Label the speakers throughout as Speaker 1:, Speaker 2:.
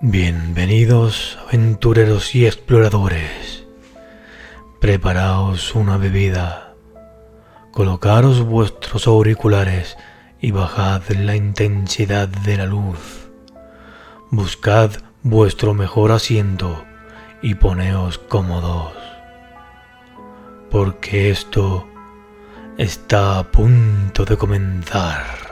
Speaker 1: Bienvenidos, aventureros y exploradores. Preparaos una bebida, colocaros vuestros auriculares y bajad la intensidad de la luz. Buscad vuestro mejor asiento y poneos cómodos, porque esto está a punto de comenzar.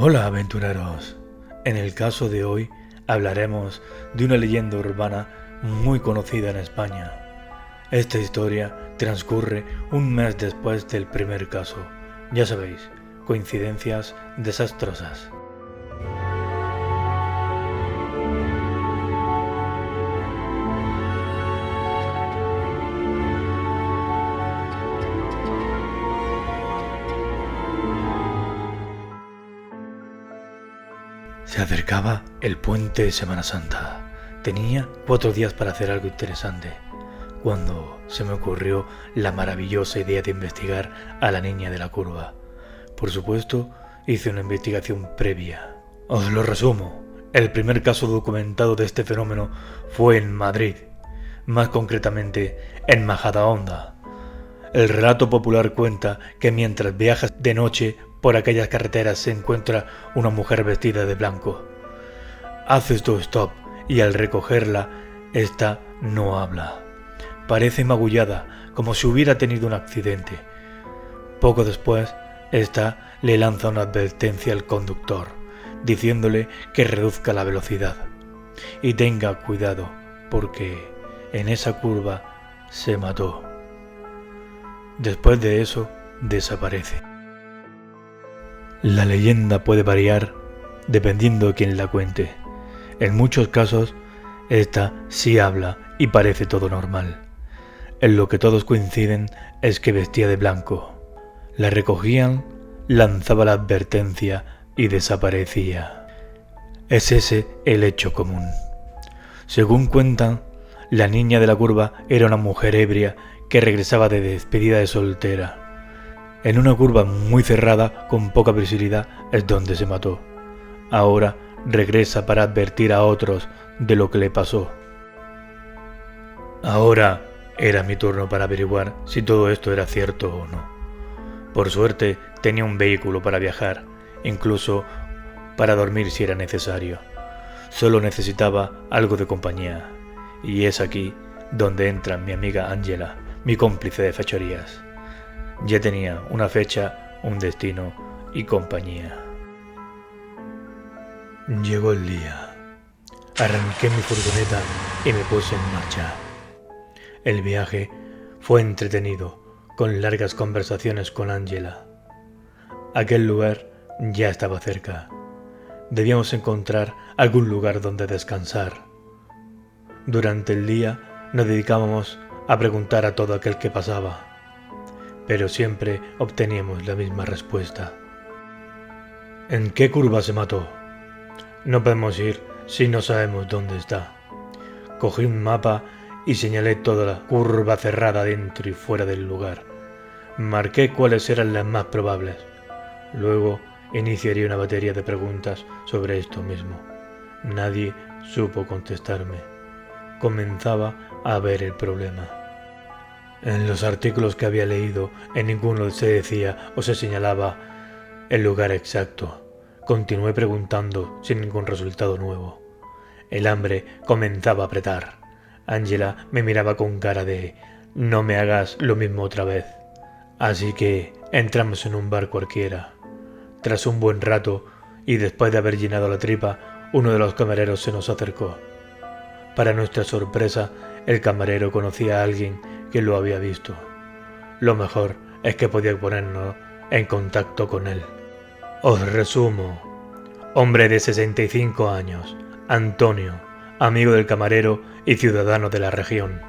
Speaker 1: Hola aventureros, en el caso de hoy hablaremos de una leyenda urbana muy conocida en España. Esta historia transcurre un mes después del primer caso, ya sabéis, coincidencias desastrosas. Se acercaba el puente de Semana Santa. Tenía 4 días para hacer algo interesante, cuando se me ocurrió la maravillosa idea de investigar a la niña de la curva. Por supuesto, hice una investigación previa. Os lo resumo. El primer caso documentado de este fenómeno fue en Madrid, más concretamente en Majadahonda. El relato popular cuenta que mientras viajas de noche por aquellas carreteras se encuentra una mujer vestida de blanco. Haces 2 stop y al recogerla, esta no habla. Parece magullada, como si hubiera tenido un accidente. Poco después, esta le lanza una advertencia al conductor, diciéndole que reduzca la velocidad y tenga cuidado, porque en esa curva se mató. Después de eso, desaparece. La leyenda puede variar dependiendo de quién la cuente. En muchos casos, esta sí habla y parece todo normal. En lo que todos coinciden es que vestía de blanco. La recogían, lanzaba la advertencia y desaparecía. Es ese el hecho común. Según cuentan, la niña de la curva era una mujer ebria que regresaba de despedida de soltera. En una curva muy cerrada, con poca visibilidad, es donde se mató. Ahora regresa para advertir a otros de lo que le pasó. Ahora era mi turno para averiguar si todo esto era cierto o no. Por suerte tenía un vehículo para viajar, incluso para dormir si era necesario. Solo necesitaba algo de compañía, y es aquí donde entra mi amiga Ángela, mi cómplice de fechorías. Ya tenía una fecha, un destino y compañía. Llegó el día. Arranqué mi furgoneta y me puse en marcha. El viaje fue entretenido, con largas conversaciones con Ángela. Aquel lugar ya estaba cerca. Debíamos encontrar algún lugar donde descansar. Durante el día nos dedicábamos a preguntar a todo aquel que pasaba, pero siempre obteníamos la misma respuesta. ¿En qué curva se mató? No podemos ir si no sabemos dónde está. Cogí un mapa y señalé toda la curva cerrada dentro y fuera del lugar. Marqué cuáles eran las más probables. Luego iniciaría una batería de preguntas sobre esto mismo. Nadie supo contestarme. Comenzaba a ver el problema. En los artículos que había leído, en ninguno se decía o se señalaba el lugar exacto. Continué preguntando sin ningún resultado nuevo. El hambre comenzaba a apretar. Ángela me miraba con cara de «no me hagas lo mismo otra vez». Así que entramos en un bar cualquiera. Tras un buen rato, y después de haber llenado la tripa, uno de los camareros se nos acercó. Para nuestra sorpresa, el camarero conocía a alguien que lo había visto. Lo mejor es que podía ponernos en contacto con él. Os resumo. Hombre de 65 años, Antonio, amigo del camarero y ciudadano de la región.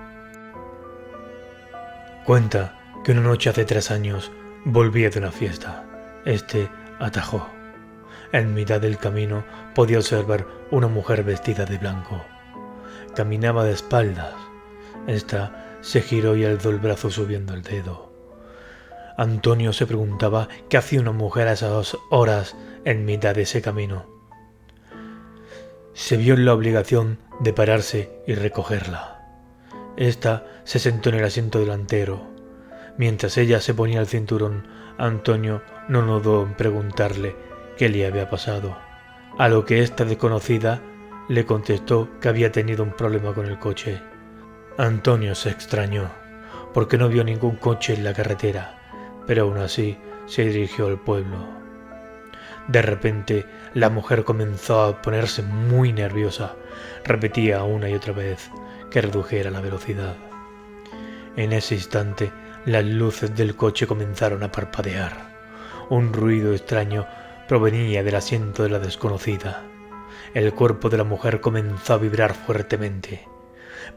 Speaker 1: Cuenta que una noche hace 3 años volvía de una fiesta. Este atajó. En mitad del camino podía observar una mujer vestida de blanco. Caminaba de espaldas. Esta se giró y alzó el brazo subiendo el dedo. Antonio se preguntaba qué hacía una mujer a esas horas en mitad de ese camino. Se vio en la obligación de pararse y recogerla. Esta se sentó en el asiento delantero. Mientras ella se ponía el cinturón, Antonio no dudó en preguntarle qué le había pasado, a lo que esta desconocida le contestó que había tenido un problema con el coche. Antonio se extrañó, porque no vio ningún coche en la carretera, pero aún así se dirigió al pueblo. De repente, la mujer comenzó a ponerse muy nerviosa. Repetía una y otra vez que redujera la velocidad. En ese instante, las luces del coche comenzaron a parpadear. Un ruido extraño provenía del asiento de la desconocida. El cuerpo de la mujer comenzó a vibrar fuertemente.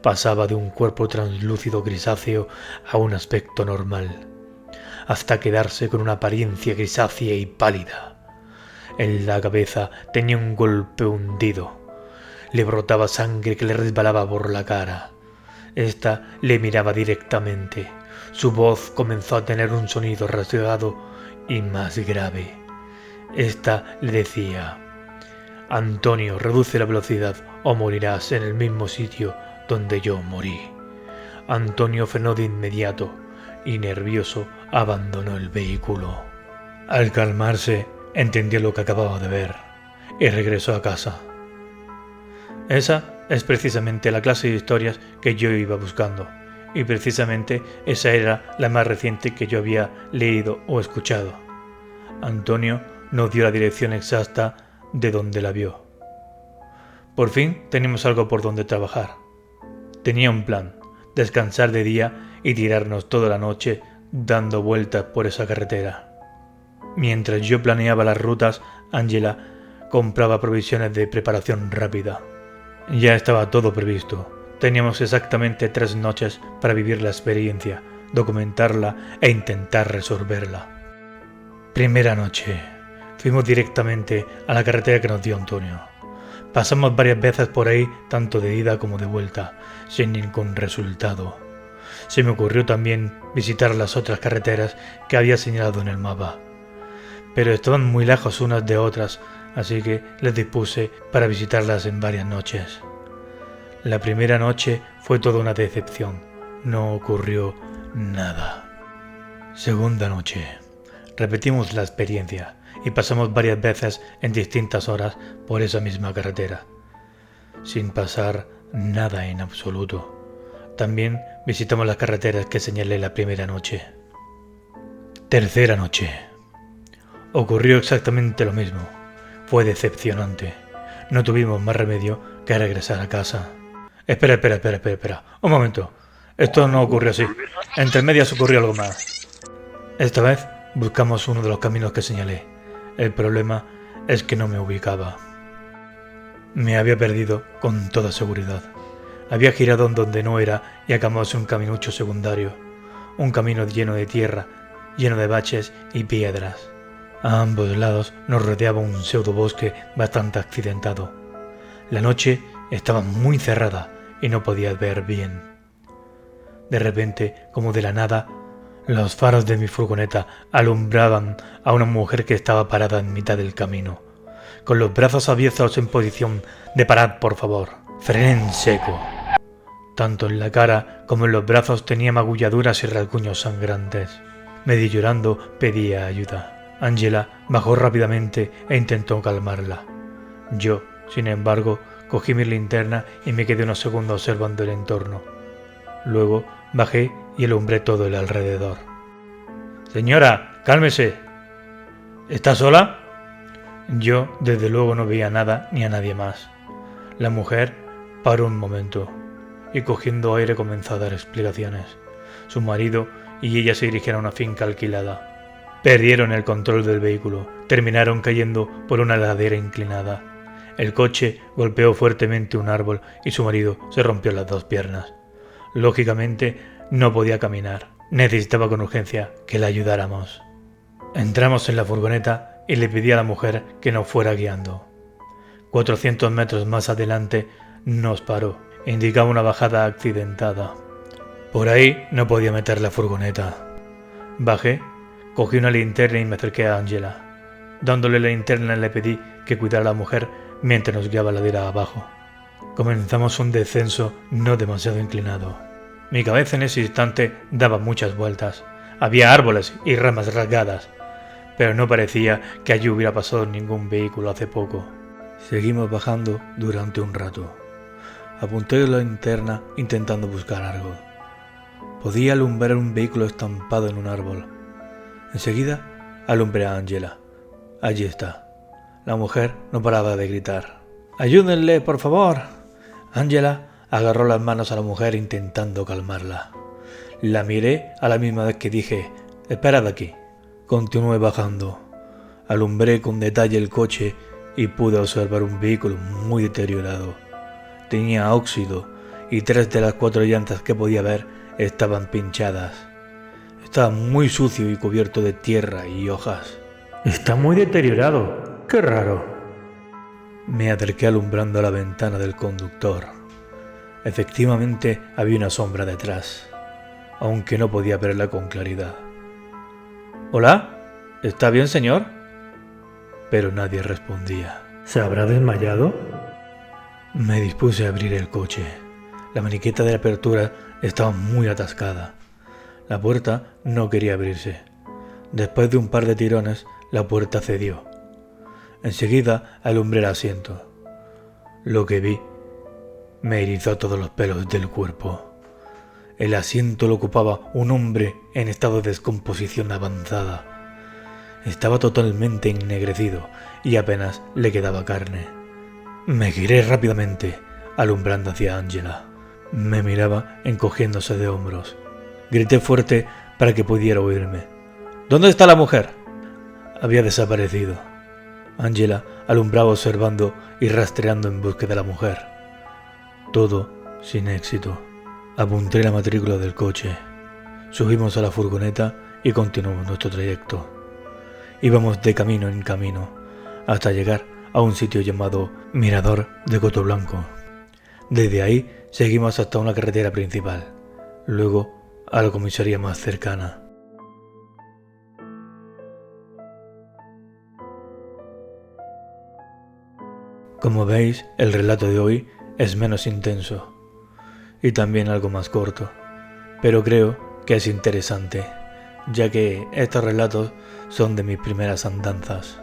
Speaker 1: Pasaba de un cuerpo translúcido grisáceo a un aspecto normal, hasta quedarse con una apariencia grisácea y pálida. En la cabeza tenía un golpe hundido. Le brotaba sangre que le resbalaba por la cara. Esta le miraba directamente. Su voz comenzó a tener un sonido rasgado y más grave. Esta le decía: Antonio, reduce la velocidad o morirás en el mismo sitio donde yo morí. Antonio frenó de inmediato y, nervioso, abandonó el vehículo. Al calmarse, entendió lo que acababa de ver y regresó a casa. Esa es precisamente la clase de historias que yo iba buscando, y precisamente esa era la más reciente que yo había leído o escuchado. Antonio nos dio la dirección exacta de donde la vio. Por fin teníamos algo por donde trabajar. Tenía un plan: descansar de día y tirarnos toda la noche dando vueltas por esa carretera. Mientras yo planeaba las rutas, Angela compraba provisiones de preparación rápida. Ya estaba todo previsto. Teníamos exactamente 3 noches para vivir la experiencia, documentarla e intentar resolverla. Primera noche. Fuimos directamente a la carretera que nos dio Antonio. Pasamos varias veces por ahí, tanto de ida como de vuelta, sin ningún resultado. Se me ocurrió también visitar las otras carreteras que había señalado en el mapa, pero estaban muy lejos unas de otras, así que les dispuse para visitarlas en varias noches. La primera noche fue toda una decepción. No ocurrió nada. Segunda noche. Repetimos la experiencia y pasamos varias veces en distintas horas por esa misma carretera, sin pasar nada en absoluto. También visitamos las carreteras que señalé la primera noche. Tercera noche. Ocurrió exactamente lo mismo. Fue decepcionante. No tuvimos más remedio que regresar a casa. Espera. Un momento. Esto no ocurrió así. Entre medias ocurrió algo más. Esta vez buscamos uno de los caminos que señalé. El problema es que no me ubicaba. Me había perdido con toda seguridad. Había girado en donde no era y acabamos en un caminucho secundario. Un camino lleno de tierra, lleno de baches y piedras. A ambos lados nos rodeaba un pseudobosque bastante accidentado. La noche estaba muy cerrada y no podía ver bien. De repente, como de la nada, los faros de mi furgoneta alumbraban a una mujer que estaba parada en mitad del camino, con los brazos abiertos en posición de parad, por favor. Frené en seco. Tanto en la cara como en los brazos tenía magulladuras y rasguños sangrantes. Medio llorando, pedía ayuda. Angela bajó rápidamente e intentó calmarla. Yo, sin embargo, cogí mi linterna y me quedé unos segundos observando el entorno. Luego bajé y alumbré todo el alrededor. «Señora, cálmese. ¿Está sola?» Yo, desde luego, no veía nada ni a nadie más. La mujer paró un momento y, cogiendo aire, comenzó a dar explicaciones. Su marido y ella se dirigieron a una finca alquilada. Perdieron el control del vehículo, terminaron cayendo por una ladera inclinada. El coche golpeó fuertemente un árbol y su marido se rompió las 2 piernas. Lógicamente, no podía caminar. Necesitaba con urgencia que la ayudáramos. Entramos en la furgoneta y le pedí a la mujer que nos fuera guiando. 400 metros más adelante nos paró. Indicaba una bajada accidentada. Por ahí no podía meter la furgoneta. Bajé, Cogí una linterna y me acerqué a Angela. Dándole la linterna le pedí que cuidara a la mujer mientras nos guiaba la ladera abajo. Comenzamos un descenso no demasiado inclinado. Mi cabeza en ese instante daba muchas vueltas. Había árboles y ramas rasgadas, pero no parecía que allí hubiera pasado ningún vehículo hace poco. Seguimos bajando durante un rato. Apunté la linterna intentando buscar algo. Podía alumbrar un vehículo estampado en un árbol. Enseguida alumbré a Angela. Allí está. La mujer no paraba de gritar. ¡Ayúdenle, por favor! Angela agarró las manos a la mujer intentando calmarla. La miré a la misma vez que dije, «Esperad aquí». Continué bajando. Alumbré con detalle el coche y pude observar un vehículo muy deteriorado. Tenía óxido y 3 de las 4 llantas que podía ver estaban pinchadas. Estaba muy sucio y cubierto de tierra y hojas. «Está muy deteriorado. ¡Qué raro!». Me acerqué alumbrando a la ventana del conductor. Efectivamente había una sombra detrás, aunque no podía verla con claridad. «¿Hola? ¿Está bien, señor?». Pero nadie respondía. «¿Se habrá desmayado?». Me dispuse a abrir el coche. La maniqueta de la apertura estaba muy atascada. La puerta no quería abrirse. Después de un par de tirones, la puerta cedió. Enseguida alumbré el asiento. Lo que vi me erizó todos los pelos del cuerpo. El asiento lo ocupaba un hombre en estado de descomposición avanzada. Estaba totalmente ennegrecido y apenas le quedaba carne. Me giré rápidamente, alumbrando hacia Angela. Me miraba encogiéndose de hombros. Grité fuerte para que pudiera oírme. «¿Dónde está la mujer?». Había desaparecido. Angela alumbraba observando y rastreando en búsqueda de la mujer. Todo sin éxito. Apunté la matrícula del coche. Subimos a la furgoneta y continuamos nuestro trayecto. Íbamos de camino en camino hasta llegar a un sitio llamado Mirador de Coto Blanco. Desde ahí seguimos hasta una carretera principal, luego a la comisaría más cercana. Como veis, el relato de hoy es menos intenso y también algo más corto, pero creo que es interesante, ya que estos relatos son de mis primeras andanzas.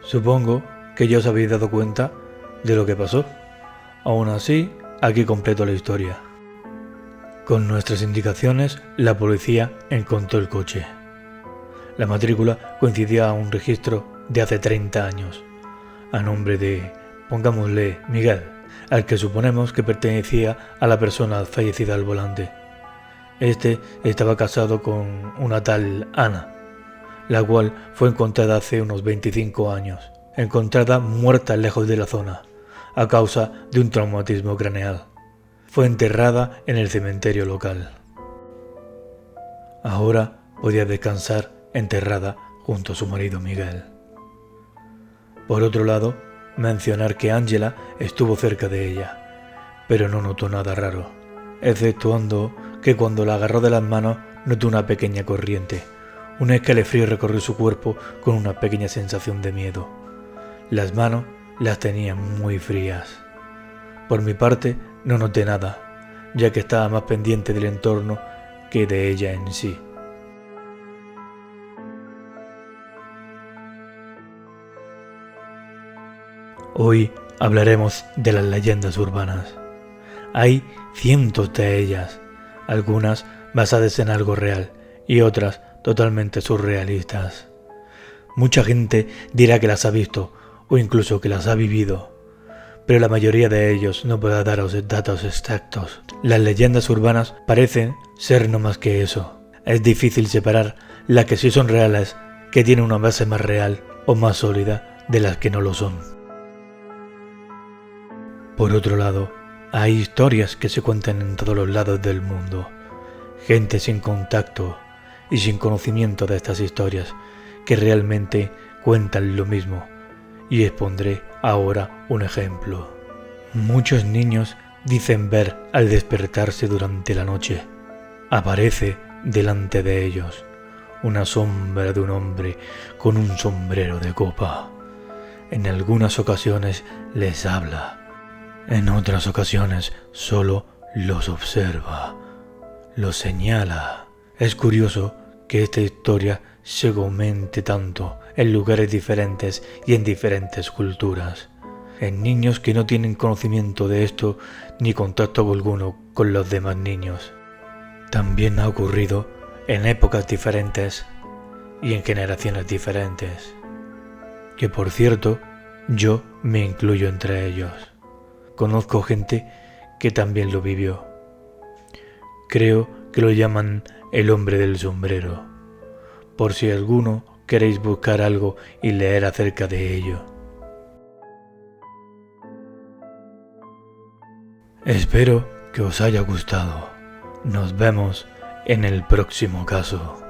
Speaker 1: Supongo que ya os habéis dado cuenta de lo que pasó. Aún así, aquí completo la historia. Con nuestras indicaciones, la policía encontró el coche. La matrícula coincidía a un registro de hace 30 años, a nombre de, pongámosle, Miguel, al que suponemos que pertenecía a la persona fallecida al volante. Este estaba casado con una tal Ana, la cual fue encontrada hace unos 25 años, encontrada muerta lejos de la zona, a causa de un traumatismo craneal. Fue enterrada en el cementerio local. Ahora podía descansar enterrada junto a su marido Miguel. Por otro lado, mencionar que Angela estuvo cerca de ella, pero no notó nada raro, exceptuando que cuando la agarró de las manos notó una pequeña corriente. Un escalofrío recorrió su cuerpo con una pequeña sensación de miedo. Las manos las tenía muy frías. Por mi parte, no noté nada, ya que estaba más pendiente del entorno que de ella en sí. Hoy hablaremos de las leyendas urbanas. Hay cientos de ellas, algunas basadas en algo real y otras totalmente surrealistas. Mucha gente dirá que las ha visto o incluso que las ha vivido, pero la mayoría de ellos no puede daros datos exactos. Las leyendas urbanas parecen ser no más que eso. Es difícil separar las que sí son reales, que tienen una base más real o más sólida, de las que no lo son. Por otro lado, hay historias que se cuentan en todos los lados del mundo. Gente sin contacto y sin conocimiento de estas historias que realmente cuentan lo mismo, y expondré ahora un ejemplo. Muchos niños dicen ver al despertarse durante la noche. Aparece delante de ellos una sombra de un hombre con un sombrero de copa. En algunas ocasiones les habla, en otras ocasiones solo los observa, los señala. Es curioso que esta historia se comente tanto en lugares diferentes y en diferentes culturas, en niños que no tienen conocimiento de esto ni contacto alguno con los demás niños. También ha ocurrido en épocas diferentes y en generaciones diferentes, que por cierto, yo me incluyo entre ellos. Conozco gente que también lo vivió. Creo que lo llaman el hombre del sombrero, por si alguno queréis buscar algo y leer acerca de ello. Espero que os haya gustado. Nos vemos en el próximo caso.